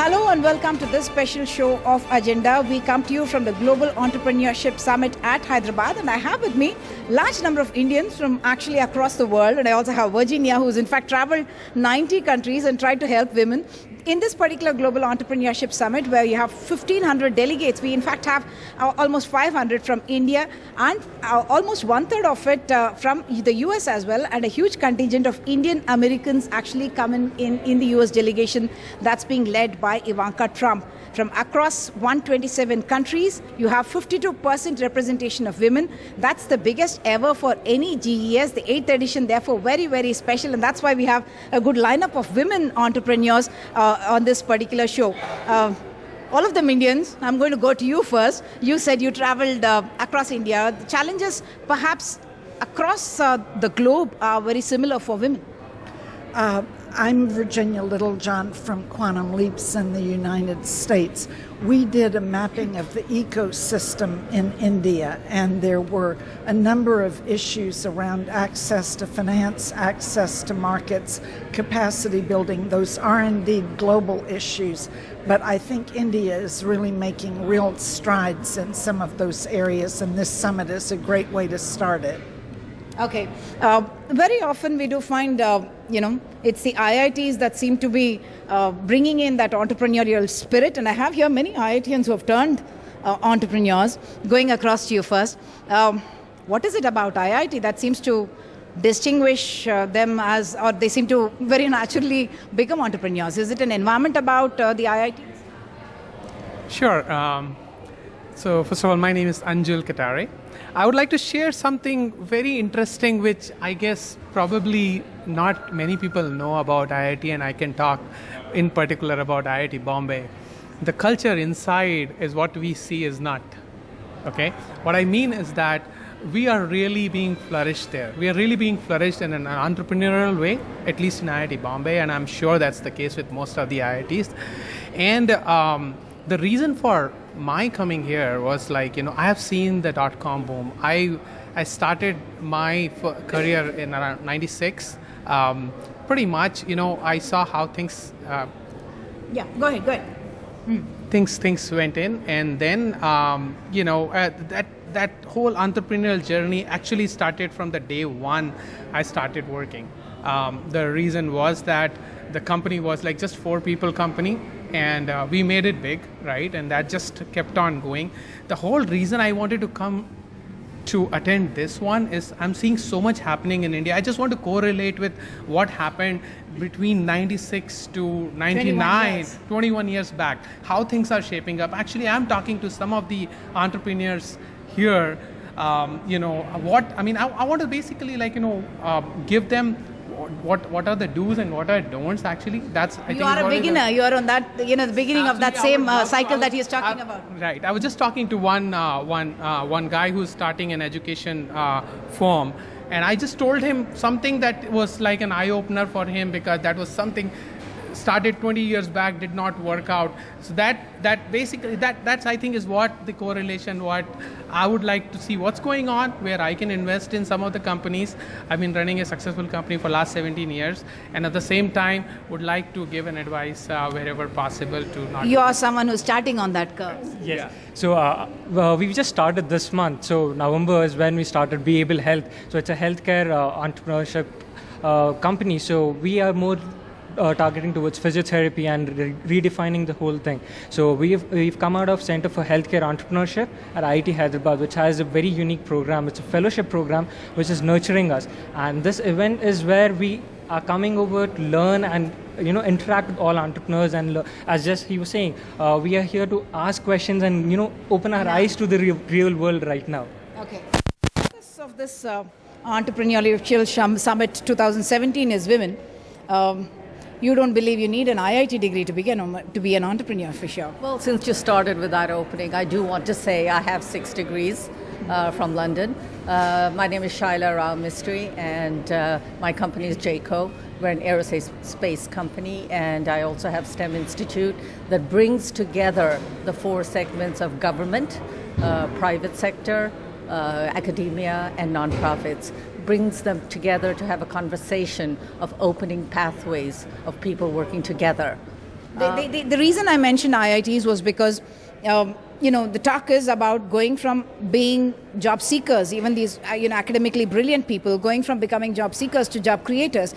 Hello and welcome to this special show of Agenda. We come to you from the Global Entrepreneurship Summit at Hyderabad, and I have with me a large number of Indians from actually across the world, and I also have Virginia, who's in fact traveled 90 countries and tried to help women. In this particular Global Entrepreneurship Summit, where you have 1,500 delegates, we in fact have almost 500 from India and almost one-third of it from the US as well, and a huge contingent of Indian Americans actually coming in the US delegation that's being led by Ivanka Trump. From across 127 countries, you have 52% representation of women. That's the biggest ever for any GES, the 8th edition, therefore very, very special. And that's why we have a good lineup of women entrepreneurs on this particular show. All of them Indians. I'm going to go to you first. You said you traveled across India. The challenges perhaps across the globe are very similar for women. I'm Virginia Littlejohn from Quantum Leaps in the United States. We did a mapping of the ecosystem in India, and there were a number of issues around access to finance, access to markets, capacity building. Those are indeed global issues, but I think India is really making real strides in some of those areas, and this summit is a great way to start it. Okay. Very often we do find, it's the IITs that seem to be bringing in that entrepreneurial spirit. And I have here many IITians who have turned entrepreneurs. Going across to you first. What is it about IIT that seems to distinguish them as, or they seem to very naturally become entrepreneurs? Is it an environment about the IITs? Sure. So first of all, my name is Anjul Katare. I would like to share something very interesting, which I guess probably not many people know about IIT, and I can talk in particular about IIT Bombay. The culture inside is what we see is not. Okay? What I mean is that we are really being flourished there. We are really being flourished in an entrepreneurial way, at least in IIT Bombay, and I'm sure that's the case with most of the IITs. And the reason for my coming here was I have seen the .com boom. I started my career in around 96. Pretty much, I saw how things... Yeah, go ahead. Things went in, and then, that whole entrepreneurial journey actually started from the day one I started working. The reason was that the company was just 4 people company, and we made it big, right? And that just kept on going. The whole reason I wanted to come to attend this one is I'm seeing so much happening in India. I just want to correlate with what happened between 96 to 99, 21 years back, how things are shaping up. Actually, I'm talking to some of the entrepreneurs here. I want to basically give them what are the do's and what are don'ts. Actually, you are a beginner. You are on that, the beginning of that same cycle that he's talking about. Right. I was just talking to one guy who's starting an education firm, and I just told him something that was like an eye opener for him, because that was something started 20 years back, did not work out. So that basically that's I think is what the correlation, what I would like to see what's going on, where I can invest in some of the companies. I've been running a successful company for last 17 years, and at the same time would like to give an advice wherever possible to not. You are someone who's starting on that curve. Yes. Yeah. So we've just started this month. So November is when we started Be Able Health. So it's a healthcare entrepreneurship company. So we are more targeting towards physiotherapy and redefining the whole thing. So we've come out of Center for Healthcare Entrepreneurship at IIT Hyderabad, which has a very unique program. It's a fellowship program which is nurturing us. And this event is where we are coming over to learn and interact with all entrepreneurs. And as just he was saying, we are here to ask questions and open our eyes to the real world right now. Okay. The focus of this Entrepreneurial Summit 2017 is women. You don't believe you need an IIT degree to be an entrepreneur, for sure. Well, since you started with that opening, I do want to say I have 6 degrees from London. My name is Shaila Rao Mistry, and my company is JCO. We're an aerospace company, and I also have STEM Institute that brings together the 4 segments of government, private sector, academia, and nonprofits. Brings them together to have a conversation of opening pathways of people working together The reason I mentioned IITs was because, the talk is about going from being job seekers, even these, academically brilliant people, going from becoming job seekers to job creators.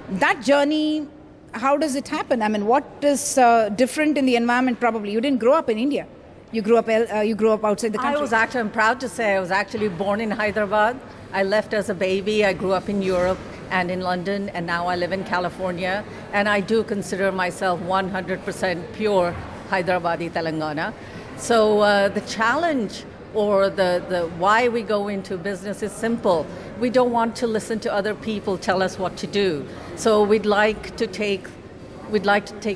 That journey, how does it happen? I mean, what is different in the environment? Probably you didn't grow up in India. You grew up outside the country. I'm proud to say I was actually born in Hyderabad. I left as a baby. I grew up in Europe and in London, and now I live in California. And I do consider myself 100% pure Hyderabadi Telangana. So the challenge or the why we go into business is simple. We don't want to listen to other people tell us what to do. So we'd like to take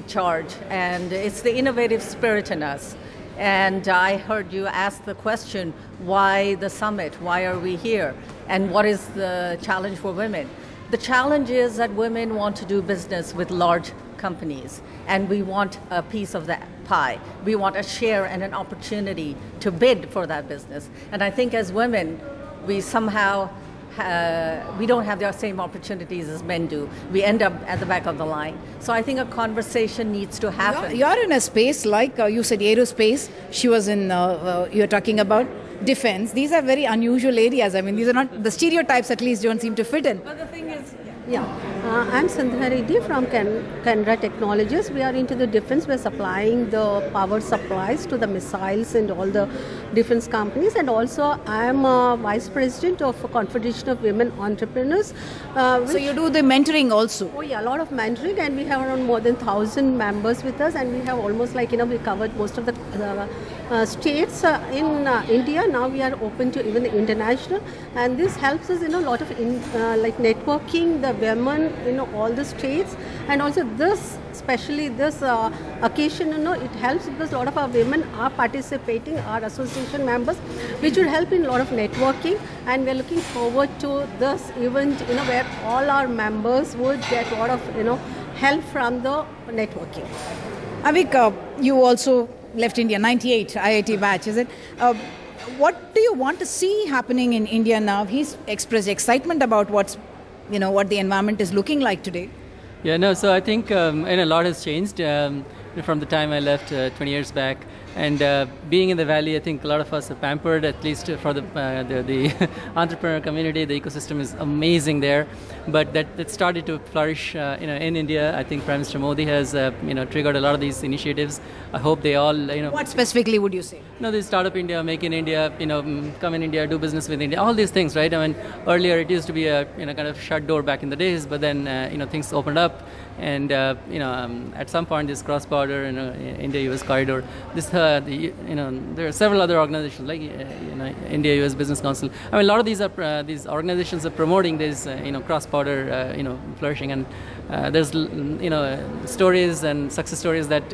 charge, and it's the innovative spirit in us. And I heard you ask the question, why the summit? Why are we here? And what is the challenge for women? The challenge is that women want to do business with large companies, and we want a piece of that pie. We want a share and an opportunity to bid for that business. And I think as women, we somehow we don't have the same opportunities as men do. We end up at the back of the line. So I think a conversation needs to happen. You're in a space like you said aerospace. She was in, you're talking about defense. These are very unusual areas. I mean, these are not, the stereotypes at least don't seem to fit in. But the thing is, I'm Sandhya Reddy from Canara Technologies. We are into the defense. We're supplying the power supplies to the missiles and all the defense companies. And also, I'm a vice president of a Confederation of Women Entrepreneurs. So you do the mentoring also? Oh yeah, a lot of mentoring, and we have around more than 1,000 members with us, and we have almost we covered most of the states in India. Now we are open to even the international, and this helps us in a lot of networking the women in all the states, and also this, especially this occasion, it helps because a lot of our women are participating, our association members, which will help in a lot of networking, and we're looking forward to this event, where all our members would get a lot of, help from the networking. Avik, you also left India, 98 IIT batch, is it? What do you want to see happening in India now? He's expressed excitement about what the environment is looking like today. Yeah, no, so I think a lot has changed from the time I left 20 years back. And being in the Valley, I think a lot of us are pampered, at least for the entrepreneur community. The ecosystem is amazing there. But that started to flourish in India. I think Prime Minister Modi has triggered a lot of these initiatives. I hope they all, What specifically would you say? The Startup India, Make in India, come in India, do business with India, all these things, right? I mean, earlier it used to be a kind of shut door back in the days, but then things opened up, and at some point this cross-border India-US corridor, this there are several other organizations like India-US Business Council. I mean, a lot of these organizations are promoting this cross-border flourishing, and there's stories and success stories that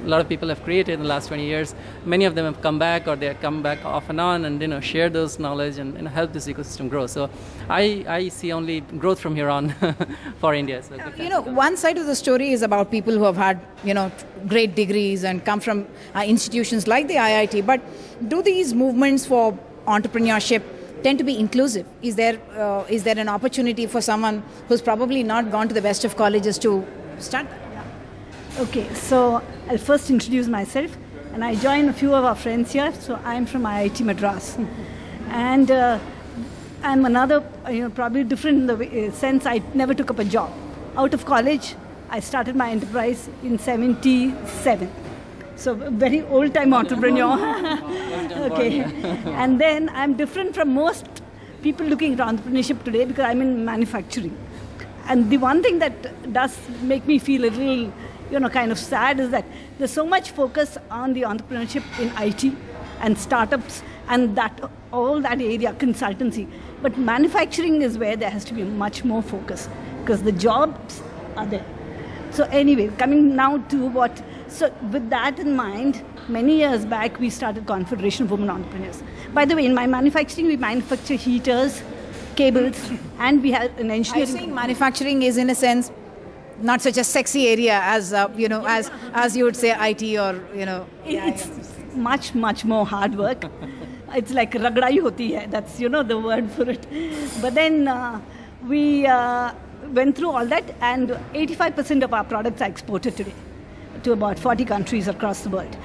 a lot of people have created in the last 20 years. Many of them have come back, or they have come back off and on, and share those knowledge and help this ecosystem grow. So I see only growth from here on for India. So one side of the story is about people who have had great degrees and come from institutions like the IIT. But do these movements for entrepreneurship tend to be inclusive? Is there an opportunity for someone who's probably not gone to the best of colleges to start that? Okay, so I'll first introduce myself, and I join a few of our friends here. So I'm from IIT Madras, and I'm another, probably different in the sense I never took up a job. Out of college, I started my enterprise in '77. So a very old-time entrepreneur. Okay, and then I'm different from most people looking at entrepreneurship today because I'm in manufacturing. And the one thing that does make me feel a little kind of sad is that there's so much focus on the entrepreneurship in IT and startups and all that area, consultancy. But manufacturing is where there has to be much more focus because the jobs are there. So anyway, coming now to so with that in mind, many years back we started Confederation of Women Entrepreneurs. By the way, in my manufacturing, we manufacture heaters, cables, and we have an engineering. I think manufacturing is in a sense not such a sexy area as as you would say IT or It's much more hard work. It's like ragdai hoti hai. That's the word for it. But then we went through all that, and 85% of our products are exported today to about 40 countries across the world.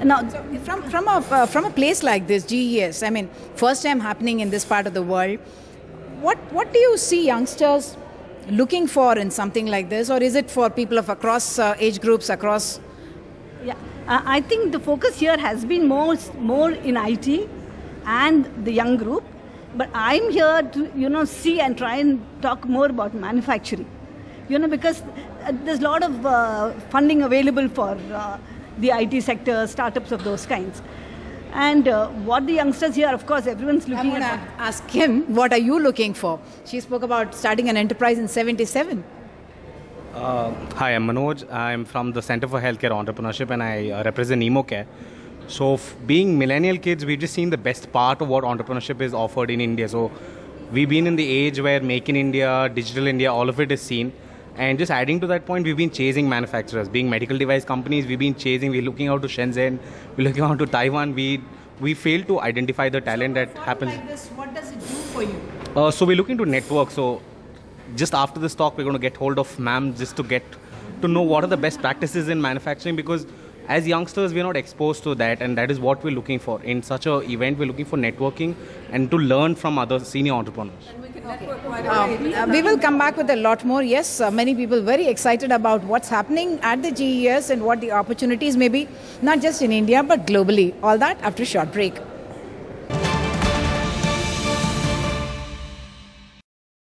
Now, So from a place like this, GES, I mean, first time happening in this part of the world, what do you see youngsters looking for in something like this, or is it for people of across age groups, across? yeah, I think the focus here has been more in IT and the young group, but I'm here to see and try and talk more about manufacturing, because there's a lot of funding available for the IT sector, startups of those kinds. And what the youngsters here, of course, everyone's looking I'm going at. to ask him, what are you looking for? She spoke about starting an enterprise in 77. Hi, I'm Manoj. I'm from the Center for Healthcare Entrepreneurship, and I represent EmoCare. So, being millennial kids, we've just seen the best part of what entrepreneurship is offered in India. So, we've been in the age where Make in India, Digital India, all of it is seen. And just adding to that point, we've been chasing manufacturers. Being medical device companies, we've been chasing, we're looking out to Shenzhen, we're looking out to Taiwan. We fail to identify the talent that happens. Like this, what does it do for you? So, we're looking to network. So, just after this talk, we're going to get hold of ma'am just to get to know what are the best practices in manufacturing, because as youngsters, we're not exposed to that, and that is what we're looking for. In such an event, we're looking for networking and to learn from other senior entrepreneurs. We will come back with a lot more. Yes, many people very excited about what's happening at the GES and what the opportunities may be, not just in India, but globally. All that after a short break.